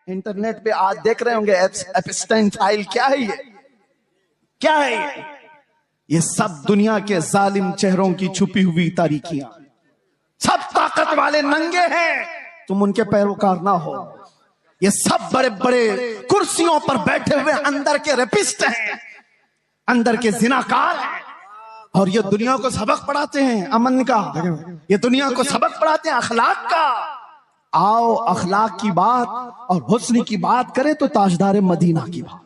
Internet पे आज देख रहे होंगे एप्स्टाइन फाइल। क्या है ये? क्या है ये? ये सब दुनिया के जालिम चेहरों की छुपी हुई तारीखियां। सब ताकत वाले नंगे हैं, तुम उनके पैरोकार ना हो। ये सब बड़े बड़े कुर्सियों पर बैठे हुए अंदर के रेपिस्ट हैं, अंदर के जिनाकार हैं, और ये दुनिया को सबक पढ़ाते हैं अमन का, ये दुनिया को सबक पढ़ाते हैं अखलाक का। आओ अखलाक की बात और हुस्न की बात करें तो ताजदार मदीना की बात।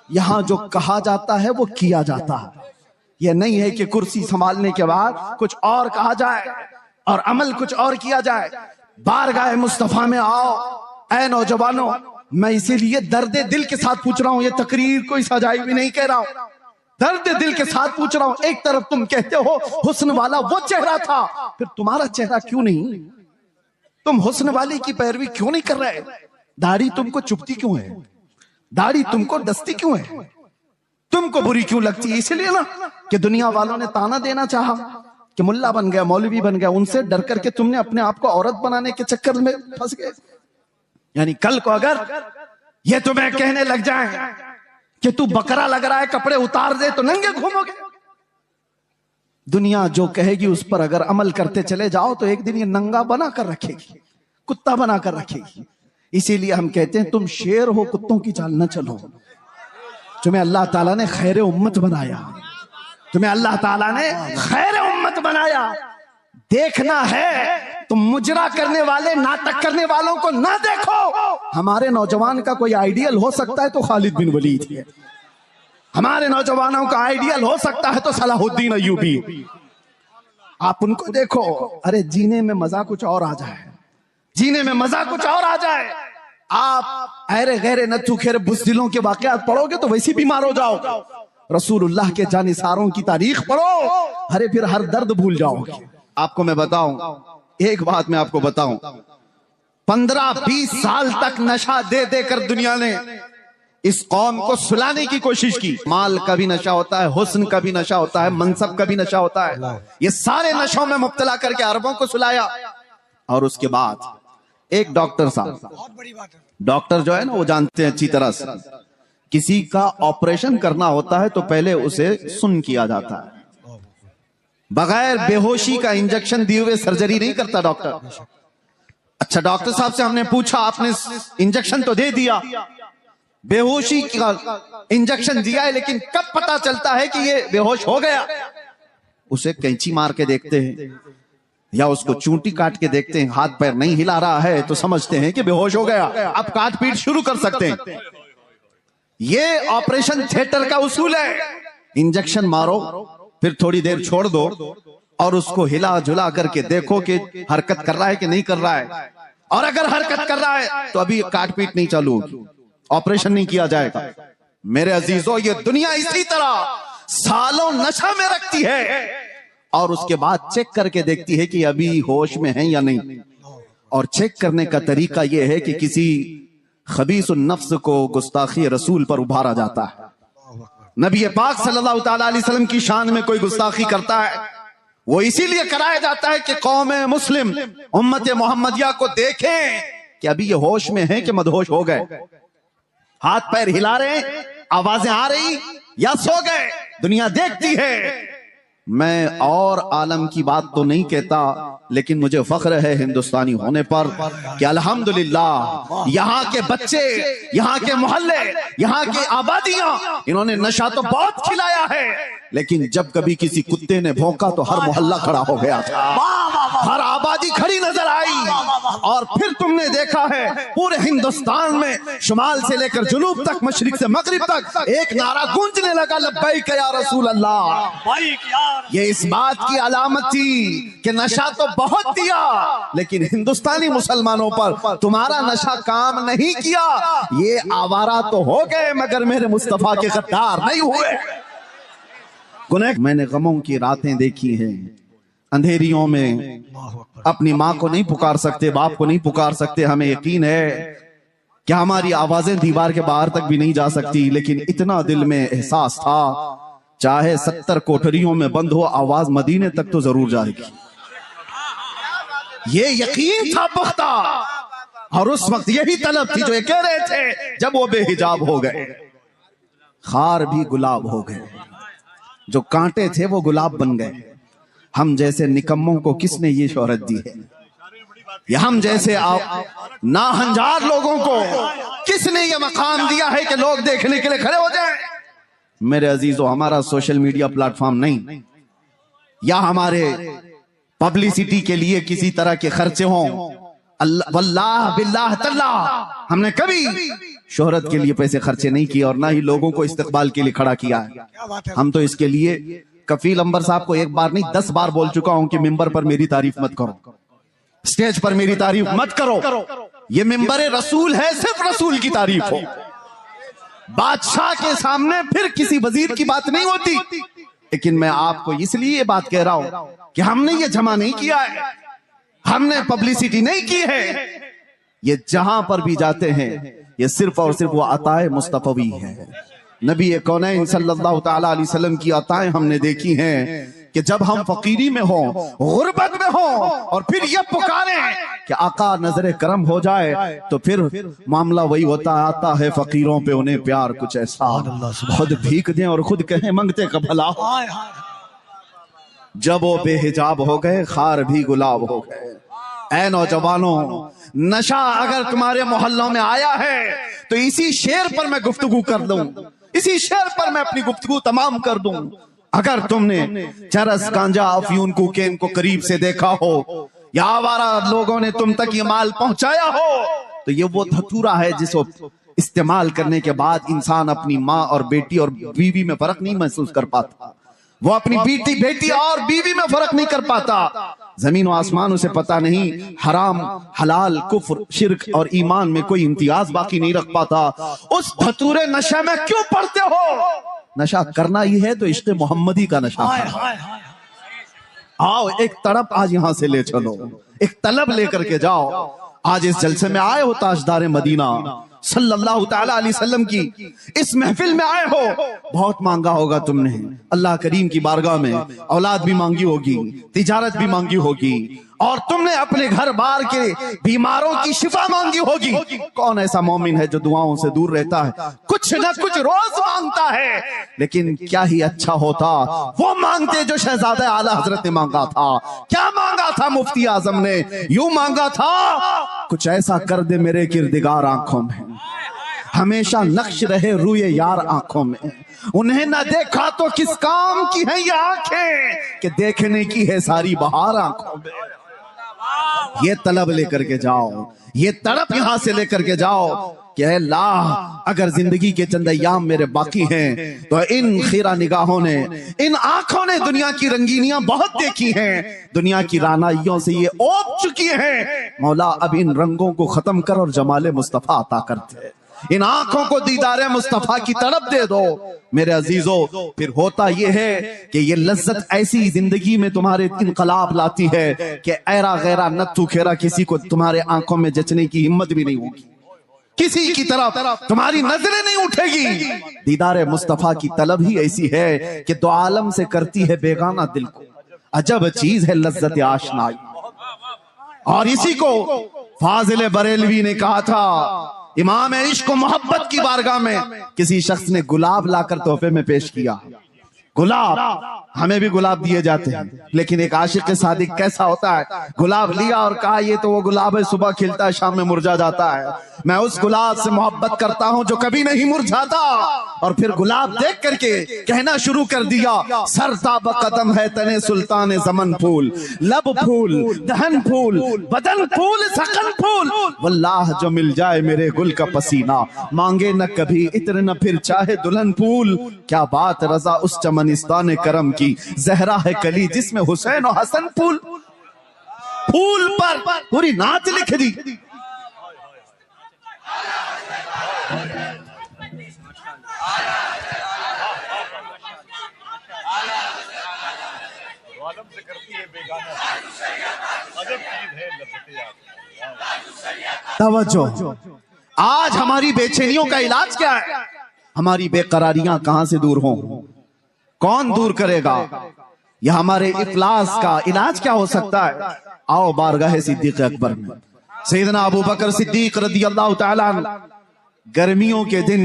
यहां जो कहा जाता है वो किया जाता है। यह नहीं है कि कुर्सी संभालने के बाद कुछ और कहा जाए और अमल कुछ और किया जाए। बारगाह मुस्तफा में आओ ऐ नौजवानों, मैं इसीलिए दर्द दिल के साथ पूछ रहा हूं, ये तकरीर कोई सजाई भी नहीं कह रहा हूं, दर्द दिल के साथ पूछ रहा हूं। एक तरफ तुम कहते हो हुस्न वाला वो चेहरा था, फिर तुम्हारा चेहरा क्यों नहीं? तुम हुस्न वाले की पैरवी क्यों नहीं कर रहे? दाढ़ी तुमको चुभती क्यों है? दाढ़ी तुमको डसती क्यों है? तुमको बुरी क्यों लगती है? इसलिए ना कि दुनिया वालों ने ताना देना चाहा कि मुल्ला बन गया, मौलवी बन गया, उनसे डर करके तुमने अपने आप को औरत बनाने के चक्कर में फंस गए। यानी कल को अगर ये तुम्हें कहने लग जाए कि तू बकरा लग रहा है, कपड़े उतार दे, तो नंगे घूमोगे। दुनिया जो कहेगी उस पर अगर अमल करते चले जाओ तो एक दिन ये नंगा बना कर रखेगी, कुत्ता बना कर रखेगी। इसीलिए हम कहते हैं तुम शेर हो, कुत्तों की चाल न चलो। तुम्हें अल्लाह ताला ने खैर उम्मत बनाया, तुम्हें अल्लाह ताला ने खैर उम्मत बनाया। देखना है तुम मुजरा करने वाले, नाटक करने वालों को ना देखो। हमारे नौजवान का कोई आइडियल हो सकता है तो खालिद बिन वलीद है, हमारे नौजवानों का आइडियल हो सकता है तो सलाहुद्दीन अय्यूबी। आप उनको देखो, अरे जीने में मजा कुछ और आ जाए, जीने में मजा कुछ और आ जाए। आप अरे गैरे नथु खेरे बुज़दिलों के वाकयात पढ़ोगे तो वैसे बीमार हो जाओ। रसूलुल्लाह के जानिसारों की तारीख पढ़ो, अरे फिर हर दर्द भूल जाओगे। आपको मैं बताऊं, एक बात मैं आपको बताऊं, 15-20 साल तक नशा दे देकर दुनिया ने इस कौम को सुलाने की कोशिश की। माल का भी नशा होता है, हुस्न का भी नशा होता है, मनसब का भी नशा होता है। ये सारे नशों में मुब्तला करके अरबों को सुलाया। और उसके बाद एक डॉक्टर साहब, बहुत बड़ी बात है, डॉक्टर जो है ना वो जानते हैं अच्छी तरह से, किसी का ऑपरेशन करना होता है तो पहले उसे सुन किया जाता है। बगैर बेहोशी का इंजेक्शन दिए हुए सर्जरी नहीं करता डॉक्टर। अच्छा, डॉक्टर साहब से हमने पूछा, आपने इंजेक्शन तो दे दिया, बेहोशी का इंजेक्शन दिया है, लेकिन कब पता चलता है कि ये बेहोश हो गया? उसे कैंची मार के देखते हैं या उसको चूंटी काट के देखते हैं, हाथ पैर नहीं हिला रहा है तो समझते हैं कि बेहोश हो गया, अब काट पीट शुरू कर सकते हैं। ये ऑपरेशन थिएटर का उसूल है। इंजेक्शन मारो, फिर थोड़ी देर छोड़ दो और उसको हिला झुला करके देखो कि हरकत कर रहा है कि नहीं कर रहा है, और अगर हरकत कर रहा है तो अभी काट पीट नहीं चालू होगी, ऑपरेशन नहीं किया जाएगा। मेरे अजीजों, ये दुनिया इसी तरह सालों नशा में रखती है और उसके बाद चेक करके देखती है कि अभी होश में है या नहीं। और चेक करने का तरीका यह है कि किसी खबीसुन नफ्स को गुस्ताखी रसूल पर उभारा जाता है। नबी पाक सल्लल्लाहु ताला अलैहि वसल्लम की शान में कोई गुस्ताखी करता है, वो इसीलिए कराया जाता है कि कौम मुस्लिम उम्मत मोहम्मदिया को देखें कि अभी ये होश में है कि मदहोश हो गए, हाथ पैर हिला रहे, आवाजें आ रही या सो गए। दुनिया देखती है। मैं और आलम की बात तो नहीं कहता, लेकिन मुझे फख्र है हिंदुस्तानी होने पर कि अल्हम्दुलिल्लाह यहाँ के बच्चे, यहाँ के मोहल्ले, यहाँ की आबादियां, इन्होंने नशा तो बहुत खिलाया है, लेकिन जब कभी किसी कुत्ते ने भौंका तो हर मोहल्ला खड़ा हो गया था, हर आबादी खड़ी नजर आई। और फिर तुमने देखा है पूरे हिंदुस्तान में शुमाल से लेकर जुनूब तक, मशरिक से मगरिब तक एक नारा गूंजने लगा, लब्बैक या रसूल अल्लाह। ये इस बात की अलामत थी कि नशा तो बहुत दिया, लेकिन हिंदुस्तानी मुसलमानों पर तुम्हारा नशा काम नहीं किया। ये आवारा तो हो गए मगर मेरे मुस्तफा के गद्दार नहीं हुए। गुनह, मैंने गमों की रातें देखी हैं, अंधेरियों में अपनी माँ को नहीं पुकार सकते, बाप को नहीं पुकार सकते। हमें यकीन है कि हमारी आवाजें दीवार के बाहर तक भी नहीं जा सकती, लेकिन इतना दिल में एहसास था, चाहे 70 कोठरियों में बंद हो, आवाज मदीने तक तो जरूर जाएगी। ये यकीन था पुख्ता। और उस वक्त यही तलब थी जो ये कह रहे थे जब वो बेहिजाब हो गए, खार भी गुलाब हो गए, जो कांटे थे वो गुलाब बन गए। हम जैसे निकम्मों को किसने ये शोहरत दी है? या हम जैसे नाहंजार लोगों को किसने ये मकाम दिया है कि लोग देखने के लिए खड़े हो जाएं? मेरे अजीजों, हमारा सोशल मीडिया प्लेटफॉर्म नहीं, या हमारे पब्लिसिटी के लिए किसी तरह के खर्चे हों, अल्लाह वल्लाह बिल्लाह तल्लाह हमने कभी शोहरत के लिए पैसे खर्चे नहीं किए और ना ही लोगों को इस्तकबाल के लिए खड़ा किया है। हम तो इसके लिए कफील अंबर साहब को एक बार नहीं 10 बार बोल चुका हूं कि मिंबर पर मेरी तारीफ मत करो, स्टेज पर मेरी तारीफ मत करो। ये मिंबर रसूल है, सिर्फ रसूल की तारीफ हो। बादशाह के सामने फिर किसी वजीर की बात नहीं होती। लेकिन मैं आपको इसलिए ये बात कह रहा हूं कि हमने ये जमा नहीं किया है, हमने पब्लिसिटी नहीं की है। ये जहां पर भी जाते हैं ये सिर्फ और सिर्फ वो अताए मुस्तफवी है। नबी कौनैन सल्लल्लाहु तआला अलैहि वसल्लम की अताएं हमने देखी हैं कि जब हम फकीरी में हो, गुर्बत में हो और फिर ये पुकारें कि आका नजरे करम हो जाए, तो फिर मामला वही होता आता है फकीरों पे उन्हें प्यार कुछ ऐसा, खुद भीख दें और खुद कहें मंगते का भला। जब वो बेहिजाब हो गए, खार भी गुलाब हो गए। ऐ नौजवानों, नशा अगर तुम्हारे मोहल्लों में आया है तो इसी शेर पर मैं गुफ्तगू कर दूं, इसी शेर पर मैं अपनी गुफ्तगू तमाम कर दूं। अगर तुमने चरस, गांजा, अफयून, कोकेन को करीब से देखा हो या आवारा लोगों ने तुम तक ये माल पहुंचाया हो, तो ये वो धतूरा है जिसको इस्तेमाल करने के बाद इंसान अपनी माँ और बेटी और बीवी में फर्क नहीं महसूस कर पाता। वो अपनी बेटी और बीवी में फर्क नहीं कर पाता। जमीन और आसमान उसे पता नहीं, हराम, हलाल, कुफ्र, शिर्क और ईमान में कोई इम्तियाज बाकी नहीं रख पाता। उस धतूरे नशे में क्यों पड़ते हो? नशा करना ही है तो इश्क़ मोहम्मदी का नशा। आओ एक तड़प आज यहां से ले चलो, एक तलब लेकर के जाओ। आज इस जलसे में आए हो, ताजदार मदीना सल्लल्लाहु ताला अलैहि वसल्लम की इस महफिल में आए हो। बहुत मांगा होगा तुमने अल्लाह करीम की बारगाह में, औलाद भी मांगी होगी, तिजारत भी मांगी होगी, और तुमने अपने घर बार के बीमारों की शिफा मांगी होगी। कौन ऐसा मोमिन है जो दुआओं से दूर रहता है? कुछ न कुछ रोज मांगता है। लेकिन क्या ही अच्छा होता वो मांगते जो शहजादा आला हजरत ने मांगा था। क्या मांगा था मुफ्ती आजम ने? यूं मांगा था, कुछ ऐसा कर दे मेरे किरदिगार आंखों में, हमेशा नक्श रहे रूए यार आंखों में। उन्हें न देखा तो किस काम की है ये आंखें कि देखने की है सारी बहार आंखों में। ये तलब लेकर के जाओ, ये तड़प यहां से लेकर के जाओ कि अल्लाह अगर जिंदगी के चंद अय्याम मेरे बाकी हैं तो इन खीरा निगाहों ने, इन आंखों ने दुनिया की रंगीनियां बहुत देखी हैं, दुनिया की रानाइयों से ये ओप चुकी हैं। मौला अब इन रंगों को खत्म कर और जमाले मुस्तफा अता करते, इन आंखों को दीदारे मुस्तफा की तड़प दे दो। मेरे अजीजों, फिर होता यह है कि ये लज्जत ऐसी जिंदगी में तुम्हारे इनकलाब लाती है कि ऐरा गैरा नत्थु खेरा किसी को तुम्हारे आंखों में जचने की हिम्मत भी नहीं होगी, किसी की तरफ तुम्हारी नजरें नहीं उठेगी। दीदारे मुस्तफा की तलब ही ऐसी है कि दो आलम से करती है बेगाना दिल को। अजब चीज है लज्जत आशनाई। और इसी को फाजिल बरेलवी ने कहा था, इमाम इश्क मोहब्बत की बारगाह में किसी शख्स ने गुलाब लाकर तोहफे में पेश किया। गुलाब, हमें भी गुलाब दिए जाते हैं, लेकिन एक आशिक सादिक कैसा होता है? गुलाब लिया और कहा ये तो वो गुलाब है, सुबह खिलता है शाम में मुरझा जाता है। मैं उस गुलाब से मोहब्बत करता हूं जो कभी नहीं मुरझाता। और फिर गुलाब देख करके कहना शुरू कर दिया, सरताब कदम है तने सुल्तान ज़मन फूल, लब फूल, दहन फूल, बदन फूल, सकन फूल, वल्लाह जो मिल जाए मेरे गुल का पसीना, मांगे न कभी इत्र न फिर चाहे दुल्हन फूल। क्या बात रजा उस चमनिस्तान करम की, जहरा है कली जिसमें हुसैन और हसन फूल। फूल पर पूरी नात लिख दी। तवज्जो, आज हमारी बेचैनियों का इलाज क्या है? हमारी बेकरारियां कहां से दूर हों? कौन दूर करेगा? यह हमारे इफलास का इलाज क्या हो सकता है? आओ बारगाह सिद्दीक़ अकबर में, सैयदना अबू बकर सिद्दीक रदियल्लाहु ताला गर्मियों के दिन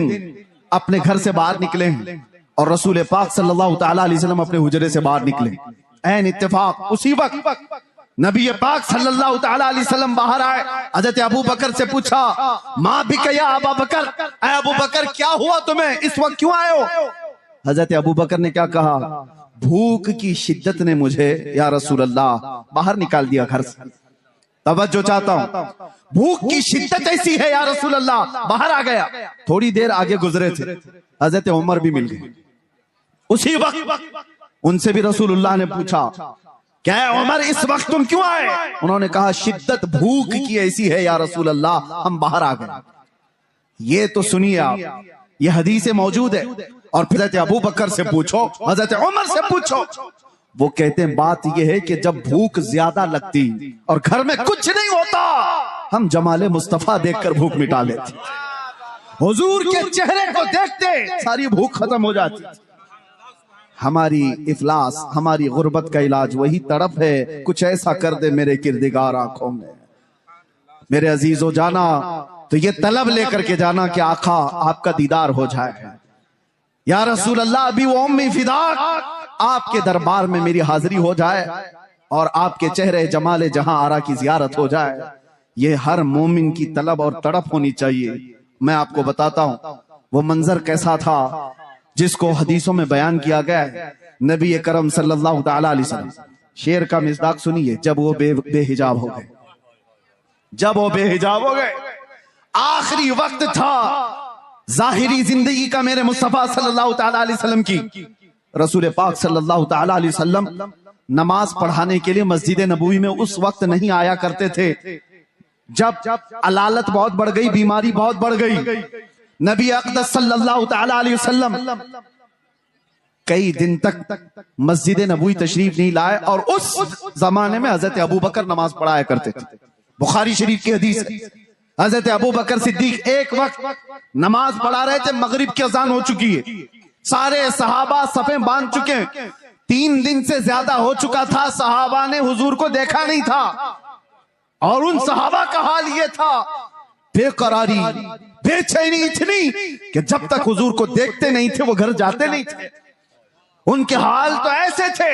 अपने घर से बाहर निकले हैं और रसूल पाक सल्लल्लाहु ताला अलैहि वसल्लम अपने हुजरे से बाहर निकले। ऐन इत्तेफाक उसी वक्त नबी पाक सल्लल्लाहु ताला अलैहि वसल्लम बाहर आए। हजरत अबू बकर से पूछा, माँ भी कया अबू बकर, अबू बकर क्या हुआ तुम्हें, इस वक्त क्यों आए हो? हजरत अबू बकर ने क्या कहा, भूख की शिद्दत ने मुझे या रसूल अल्लाह बाहर निकाल दिया घर से। तवज्जो चाहता हूं, भूख की शिद्दत ऐसी है या रसूल अल्लाह बाहर आ गया। थोड़ी देर आगे गुजरे थे, हजरत उमर भी मिल गए। उसी वक्त उनसे भी रसूलुल्लाह ने पूछा, क्या उमर इस वक्त तुम क्यों आए? उन्होंने कहा, शिद्दत भूख की ऐसी है या रसूल अल्लाह हम बाहर आ गए। ये तो सुनिए आप, ये हदीसें मौजूद है। और फिर हजरत अबू बकर से पूछो, हजरत उमर से पूछो, वो कहते हैं बात यह है कि जब भूख ज्यादा लगती और घर में कुछ नहीं होता, हम जमाले मुस्तफा देखकर भूख मिटा लेते। हुजूर के चेहरे को देखते सारी भूख खत्म हो जाती। हमारी इफलास, हमारी गुर्बत का इलाज वही तड़प है, कुछ ऐसा कर दे मेरे किरदिगार आंखों में। मेरे अजीजों, जाना तो ये तलब लेकर के जाना कि आका आपका दीदार हो जाए। या रसूल अल्लाह, अभी वो उम्मी फिदाक, आपके दरबार में मेरी हाजिरी हो जाए और आपके चेहरे जमाले जहां आरा की जियारत हो जाए। ये हर मोमिन की तलब और तड़प होनी चाहिए। मैं आपको बताता हूं वो मंजर कैसा था जिसको हदीसों में बयान किया गया है। नबी करम सल्लल्लाहु ताला अलैहि वसल्लम, शेर का मिज़दाक सुनिए, जब वो बेहिजाब हो गए, जब वो बेहिजाब हो गए, आखिरी वक्त था जाहिरी जिंदगी का मेरे मुस्तफा सल्लल्लाहु ताला अलैहि वसल्लम की। रसूल पाक सल्लल्लाहु ताला अलैहि वसल्लम नमाज पढ़ाने के लिए मस्जिद नबवी में उस वक्त नहीं आया करते थे जब अलालत बहुत बढ़ गई, बीमारी बहुत बढ़ गई। नबी अक़दस सल्लल्लाहु ताला अलैहि वसल्लम कई दिन तक मस्जिद नबवी तशरीफ नहीं लाए और उस जमाने में हजरत अबू बकर नमाज पढ़ाया करते थे। बुखारी शरीफ की हदीस है, हजरत अबू बकर सिद्दीक एक वक्त नमाज पढ़ा रहे थे, मगरिब की अजान हो चुकी है, सारे सहाबा सफे बांध चुके हैं, 3 दिन से ज्यादा हो चुका था, सहाबा ने हुजूर को देखा नहीं था। और उन सहाबा का हाल ये था, बेकरारी, बेचैनी इतनी कि जब तक हुजूर को देखते नहीं थे वो घर जाते नहीं थे। उनके हाल तो ऐसे थे,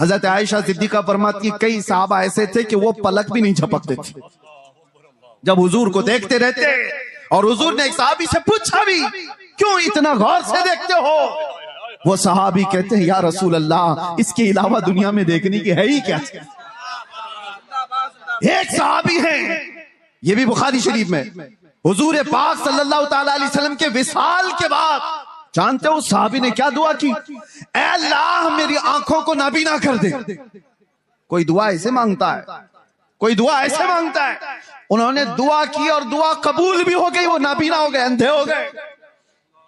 हजरत आयशा सिद्दीका फरमाती है, कई सहाबा ऐसे थे कि वो पलक भी नहीं झपकते थे जब हुजूर को देखते रहते। और हुजूर ने एक सहाबी से पूछा भी, क्यों इतना गौर से देखते हो? वो सहाबी कहते हैं, या रसूल अल्लाह, इसके अलावा दुनिया में देखने की है ही क्या? एक सहाबी है, ये भी बुखारी शरीफ में, हुजूर पाक सल्लल्लाहु ताला अलैहि वसल्लम के विसाल के बाद, जानते हो सहाबी ने क्या दुआ की? ऐ अल्लाह, मेरी आंखों को नाबीना कर दे। कोई दुआ ऐसे मांगता है, कोई दुआ ऐसे मांगता है। उन्होंने दुआ की और दुआ कबूल भी हो गई, वो नाबीना हो गए, अंधे हो गए।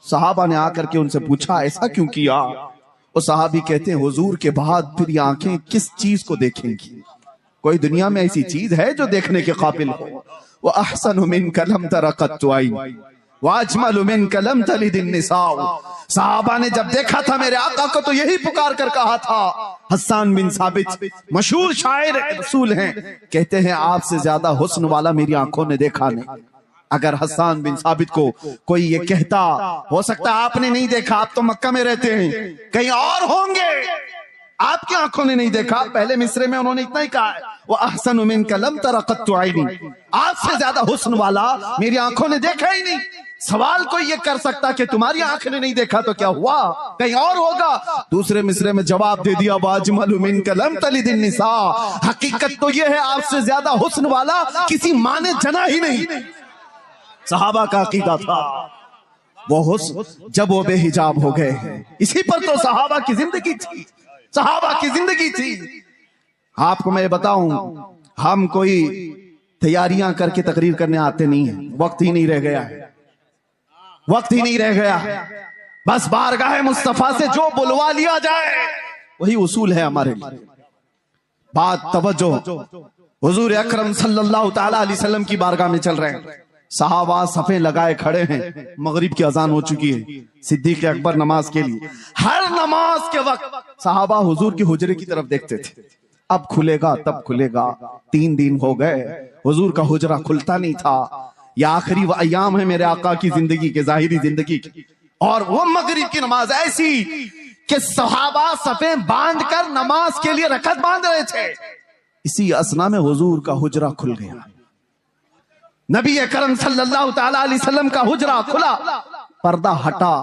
सहाबा ने आकर के उनसे पूछा, ऐसा क्यों किया? वो सहाबी कहते हैं, हुजूर के बाद फिर ये आंखें किस चीज को देखेंगी? कोई दुनिया में ऐसी चीज है जो देखने के काबिल हो? वो अहसनु मिनका लम तरा क़त्तु ऐन व अजमलु मिनका लम तलिद निसाउ। सहाबा ने जब देखा था मेरे आका को तो यही पुकार कर कहा था। हस्सान बिन साबित मशहूर शायर रसूल हैं, कहते हैं आपसे ज्यादा हुस्न वाला मेरी आंखों ने देखा नहीं। अगर हस्सान बिन साबित को कोई ये कहता, हो सकता है आपने नहीं देखा, आप तो मक्का में रहते हैं, कहीं और होंगे, आपकी आंखों ने नहीं देखा। पहले मिसरे में उन्होंने इतना ही कहा, वो अहसनु मिनका लम तरा क़त्तु ऐनी, आपसे ज्यादा हुस्न वाला मेरी आंखों ने देखा ही नहीं। सवाल कोई ये कर सकता कि तुम्हारी आंख ने नहीं देखा तो क्या हुआ, कहीं और होगा। दूसरे मिसरे में जवाब दे दिया, वाजमलु मिनका लम तलिद निसा, हकीकत तो ये है आपसे ज्यादा हुस्न वाला किसी माँ ने जना ही नहीं। सहाबा का अकीदा था वो हुस्न जब वो बेहिजाब हो गए। इसी पर तो सहाबा की जिंदगी थी, सहाबा की जिंदगी थी। आपको मैं बताऊं, हम कोई तैयारियां करके तकरीर करने आते नहीं है, वक्त ही नहीं रह गया है, वक्त ही नहीं रह गया। बस बारगाह मुस्तफा से जो बुलवा लिया जाए वही उसूल है हमारे लिए। बात तवज्जो, हुजूर अकरम सल्लल्लाहु ताला अलैहि वसल्लम की बारगाह में चल रहे हैं, सहाबा सफे लगाए खड़े हैं, मगरिब की अजान हो चुकी है, सिद्दीक अकबर नमाज के लिए। हर नमाज के वक्त सहाबा हुजूर के हुजरे की तरफ देखते थे, अब खुलेगा तब खुलेगा। 3 दिन हो गए, हुजूर का हुजरा खुलता नहीं था। यह आखिरी अयाम है मेरे आका की जिंदगी के, जाहिरी जिंदगी की। और वो मगरिब की नमाज ऐसी कि सहाबा सफे बांध कर नमाज के लिए रकत बांध रहे थे। इसी असना में हुजूर का हुजरा खुल गया। नबी करम सल्लल्लाहु तआला अलैहि वसल्लम का हुजरा खुला, पर्दा हटा,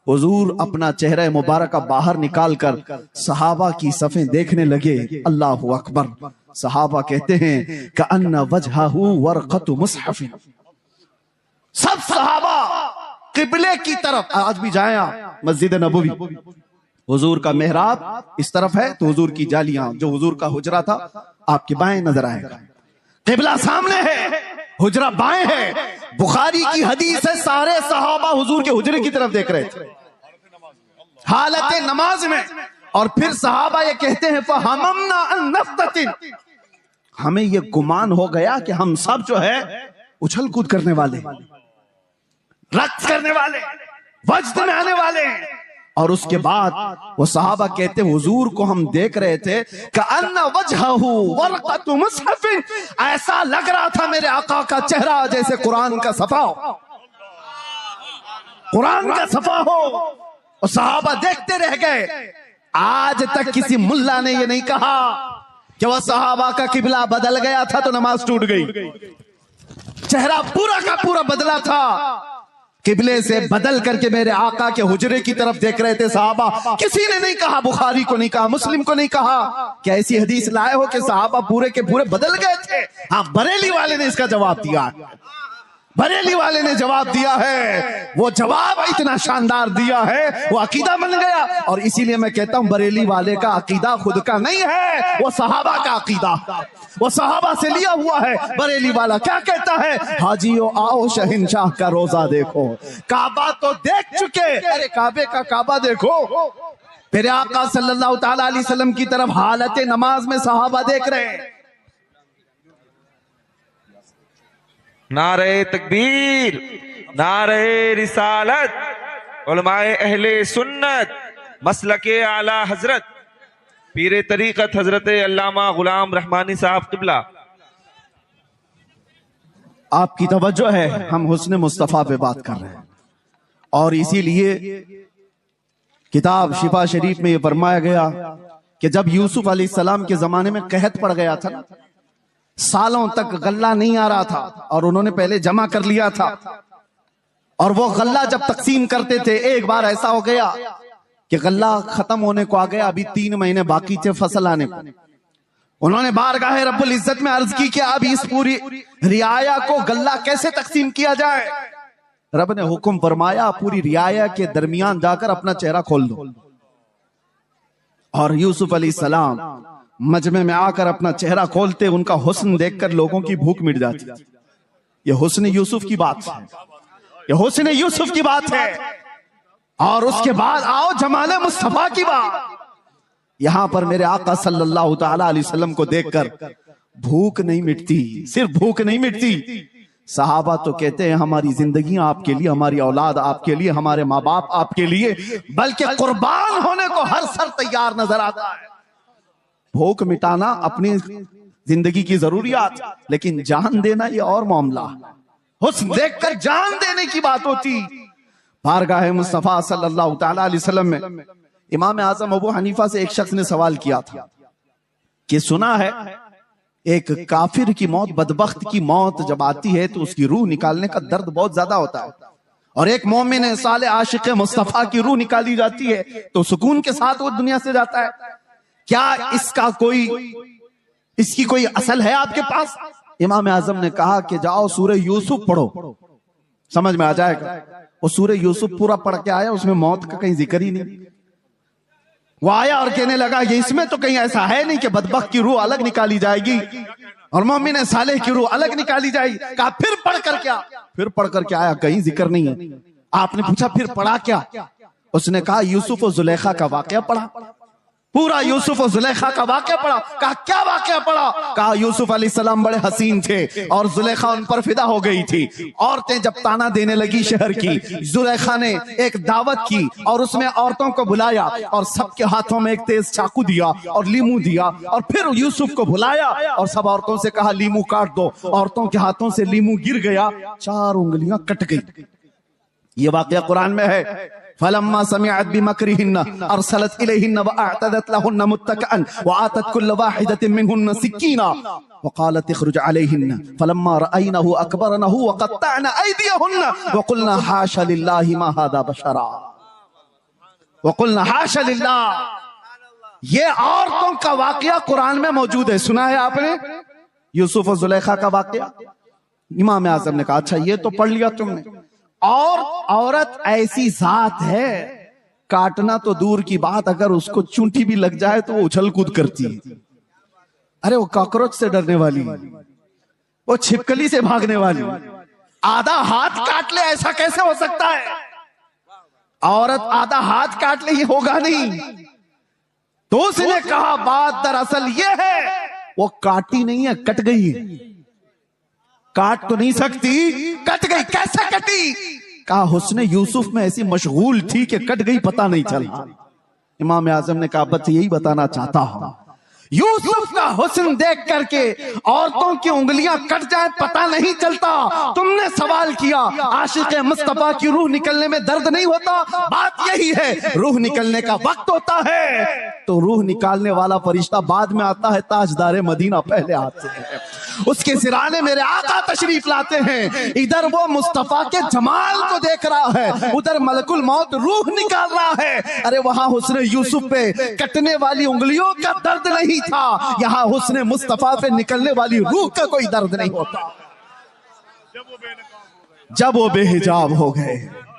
हुजूर अपना चेहरा मुबारक बाहर निकालकर सहाबा की सफें देखने लगे। अल्लाहु अकबर। सहाबा कहते हैं कि अन्ना वजहहु वरक़तु मुसहफ़। सब सहाबा किबले की तरफ, आज भी जाए आप मस्जिद नबवी, हुजूर का मेहराब इस तरफ है तो हुजूर की जालियां, जो हुजूर का हुजरा था आपके बाएं नजर आएगा। किबला सामने है, हुजरा बाएं है। बुखारी की हदीस है, सारे सहाबा हुजूर के हुजरे की तरफ देख रहे थे हालत नमाज में। और फिर सहाबा ये कहते हैं फहममना अन नफ्ततिन, हमें ये गुमान हो गया कि हम सब जो है उछल कूद करने वाले, रक्स करने वाले, वज्द में आने वाले हैं। और उसके बाद वो सहाबा कहते हुजूर को हम देख रहे थे कि अन्ना वजहहु वरक़तु मुसहफ़िन, ऐसा लग रहा था मेरे आका का चेहरा जैसे कुरान का सफा हो, कुरान का सफा हो। और सहाबा देखते रह गए। आज तक किसी मुल्ला ने ये नहीं कहा कि वह सहाबा का किबला बदल गया था तो नमाज टूट गई। चेहरा पूरा का पूरा बदला था, किबले से बदल करके मेरे आका के हुजरे की तरफ देख रहे थे सहाबा। किसी ने नहीं कहा, बुखारी को नहीं कहा, मुस्लिम को नहीं कहा कि ऐसी हदीस लाए हो कि सहाबा पूरे के पूरे बदल गए थे। हाँ, बरेली वाले ने इसका जवाब दिया, बरेली वाले ने जवाब दिया है। वो जवाब इतना शानदार दिया है, वो अकीदा बन गया। और इसीलिए मैं कहता हूं बरेली वाले का अकीदा खुद का नहीं है, वो सहाबा का अकीदा, वो सहाबा से लिया हुआ है। बरेली वाला क्या कहता है, हाजियो आओ शहंशाह का रोजा देखो। काबा तो देख चुके, अरे काबे का काबा देखो। मेरे आका सल्लल्लाहु तआला अलैहि वसल्लम की तरफ हालत नमाज में सहाबा देख रहे हैं। नारे तकबीर, नारे रिसालत, उलमाए अहले सुन्नत, मसलके आला हजरत पीरे तरीकत हजरत अल्लामा गुलाम रहमानी साहब किबला। आपकी तवज्जो है, हम हुस्न मुस्तफा पे बात कर रहे हैं। और इसीलिए किताब शिफा शरीफ में यह फरमाया गया कि जब यूसुफ अलैहिस्सलाम के जमाने में कहत पड़ गया था, सालों तक गल्ला नहीं आ रहा था और उन्होंने पहले जमा कर लिया था, और वो गल्ला जब तकसीम करते थे, एक बार ऐसा हो गया कि गल्ला खत्म होने को आ गया, अभी 3 महीने बाकी थे फसल आने को। उन्होंने बारगाह रब्बुल इज्जत में अर्ज की कि अब इस पूरी रियाया को गल्ला कैसे तकसीम किया जाए। रब ने हुक्म फरमाया पूरी रियाया के दरमियान जाकर अपना चेहरा खोल दो। और यूसुफ अलैहिस्सलाम मजमे में आकर अपना चेहरा खोलते, उनका हुस्न देखकर लोगों की भूख मिट जाती। यह हुस्न यूसुफ की बात है, यह हुस्न यूसुफ की बात है। और उसके बाद आओ जमाले मुस्तफा की बात। यहां पर मेरे आका सल्लल्लाहु तआला अलैहि वसल्लम को देखकर भूख नहीं मिटती, सिर्फ भूख नहीं मिटती। सहाबा तो कहते हैं हमारी जिंदगियां आपके लिए, हमारी औलाद आपके लिए, हमारे माँ बाप आपके लिए, बल्कि कुर्बान होने को हर सर तैयार नजर आता है। भूख मिटाना अपनी जिंदगी की जरूरियात, लेकिन जान देना ये और मामला। हुस्न देखकर जान देने की बात होती। बारगाह मुस्तफा सल्लल्लाहु तआला अलैहि वसल्लम में इमाम आजम अबू हनीफा से एक शख्स ने सवाल किया था कि सुना है एक काफिर की मौत, बदबख्त की मौत जब आती है तो उसकी रूह निकालने का दर्द बहुत ज्यादा होता है, और एक मोमिन साले आशिक मुस्तफा की रूह निकाली जाती है तो सुकून के साथ वो दुनिया से जाता है। क्या इसका इसकी कोई असल है आपके पास? इमाम आजम ने कहा कि जाओ सूरह यूसुफ पढ़ो, समझ में आ जाएगा। वो सूरह यूसुफ पूरा पढ़ के आया, उसमें मौत का कहीं जिक्र ही नहीं। वो आया और कहने लगा ये इसमें तो कहीं ऐसा है नहीं कि बदबख्त की रूह अलग निकाली जाएगी और मोमिन सालेह की रूह अलग निकाली जाएगी। कहा फिर पढ़ कर क्या? फिर पढ़ कर क्या आया? कहीं जिक्र नहीं है। आपने पूछा फिर पढ़ा क्या? उसने कहा यूसुफ और जुलेखा का वाकया पढ़ा। पूरा यूसुफ और जुलेखा का वाकया पढ़ा। कहा क्या वाकया पढ़ा? कहा यूसुफ अलैहिस्सलाम बड़े हसीन थे और जुलेखा उन पर फिदा हो गई थी। औरतें जब ताना देने लगी शहर की, जुलेखा ने एक दावत की और उसमें औरतों को बुलाया और सबके हाथों में एक तेज चाकू दिया और लीमू दिया और फिर यूसुफ को बुलाया और सब औरतों से कहा लीमू काट दो। औरतों के हाथों से लीमू गिर गया, 4 उंगलियां कट गई। ये वाकया कुरान में है। फलम्मा समिअत बिमक्रिहिन्ना अरसलत इलैहिन्ना वअअतदत लहुन्ना मुत्तकअन वआतत कुल्ल वाहिदतिन मिनहुन्ना सिक्कीना वक़ालत इखरुज अलैहिन्ना फलम्मा रअयनहु अकबरनहु वक़त्तअना अयदियहुन्ना वक़ुलना हाशा लिल्लाहि मा हादा बशरा वक़ुलना हाशा लिल्लाह। ये औरतों का वाकया कुरान में मौजूद है, सुना है आपने? यूसुफ और जुलेखा का वाकया। इमाम आज़म ने कहा अच्छा ये तो पढ़ लिया तुमने, और औरत ऐसी जात है, काटना तो दूर की बात, अगर उसको चूंटी भी लग जाए तो वो उछल कूद करती है। अरे वो कॉकरोच से डरने वाली, वो छिपकली से भागने वाली, आधा हाथ काट ले ऐसा कैसे हो सकता है? औरत आधा हाथ काट ले ये होगा नहीं। तो उसने कहा बात दरअसल ये है, वो काटी नहीं है, कट गई है। काट तो नहीं सकती, कट गई। कैसे कटी? कहा हुस्न यूसुफ में ऐसी मशगूल थी कि कट गई, पता नहीं चला। इमाम आजम ने कहा बस यही बताना चाहता हूं, यूसुफ का हुस्न देख करके औरतों की उंगलियां कट जाए पता नहीं चलता। तुमने सवाल किया आशिक मुस्तफा की रूह निकलने में दर्द नहीं होता? बात यही है, रूह निकलने का वक्त होता है तो रूह निकालने वाला फरिश्ता बाद में आता है, ताजदार मदीना पहले आते हैं, उसके सिराने मेरे आका तशरीफ लाते हैं। इधर वो मुस्तफा के जमाल को देख रहा है, उधर मलकुल मौत रूह निकाल रहा है। अरे वहां हुस्न यूसुफ पे कटने वाली उंगलियों का दर्द नहीं था, यहां हुस्न मुस्तफा पे निकलने वाली रूह का कोई दर्द नहीं होता। जब वो बेहिजाब हो गए,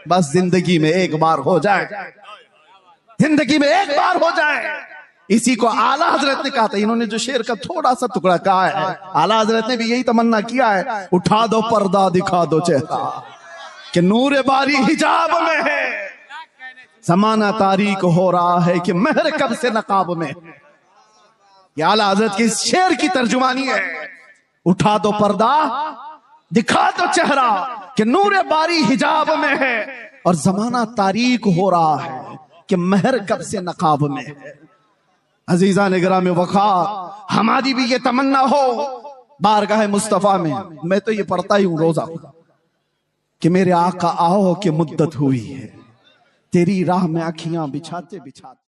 बस जिंदगी में एक बार हो जाए, जिंदगी में एक बार हो जाए। इसी को आला हजरत ने कहा था। इन्होंने जो शेर का थोड़ा सा टुकड़ा कहा है, आला हजरत ने भी यही तमन्ना किया है, उठा दो पर्दा दिखा दो चेहरा कि नूर बारी हिजाब में है, ज़माना तारीक हो रहा है कि महर कब से नकाब में। ये आला हजरत की शेर की तर्जुमानी है, उठा दो पर्दा दिखा दो चेहरा कि नूर बारी हिजाब में है और जमाना तारीक हो रहा है कि महर कब से नकाब में है। अजीजा निगराम वक़ार, हमारी भी ये तमन्ना हो बारगाह मुस्तफा में। मैं तो ये पढ़ता ही हूं रोजा कि मेरे आका आओ कि मुद्दत हुई है, तेरी राह में आँखियां बिछाते बिछाते